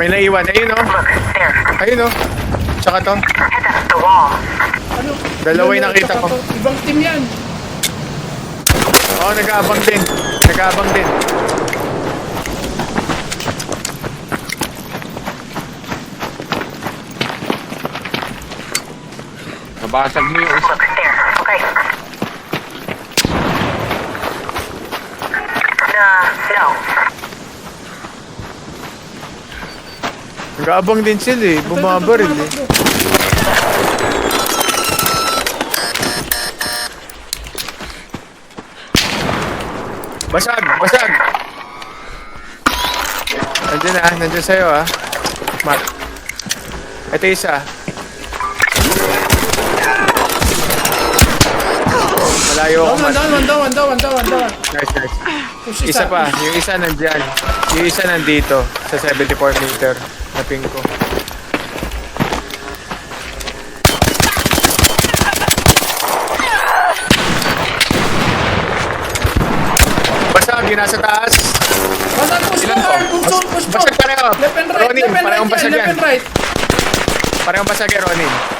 May naiwan. Ayun oh. Ayun oh. Tsaka to. Ano? Dalawa yung nakita ko. Ibang team yan. Oo, nag-aabang din. Nag-aabang din. Nabasag mo yung isa. Nag-aabang din sila eh. Bumabaril eh. Basag! Basag! Nandiyan ah. Nandiyan sa'yo ah. Mark. Ito isa. Malayo ako, Mark. One down. Nice, nice. Push Isa pa. Yung isa nandyan. Yung isa nandito. Sa 74 meter. Na ping ko. Basag! Yung nasa taas. Push Ilan to? push. Basag pareho. Left and right. Ronin, parehong basag yan. Left and right. Parehong basag yan, Ronin.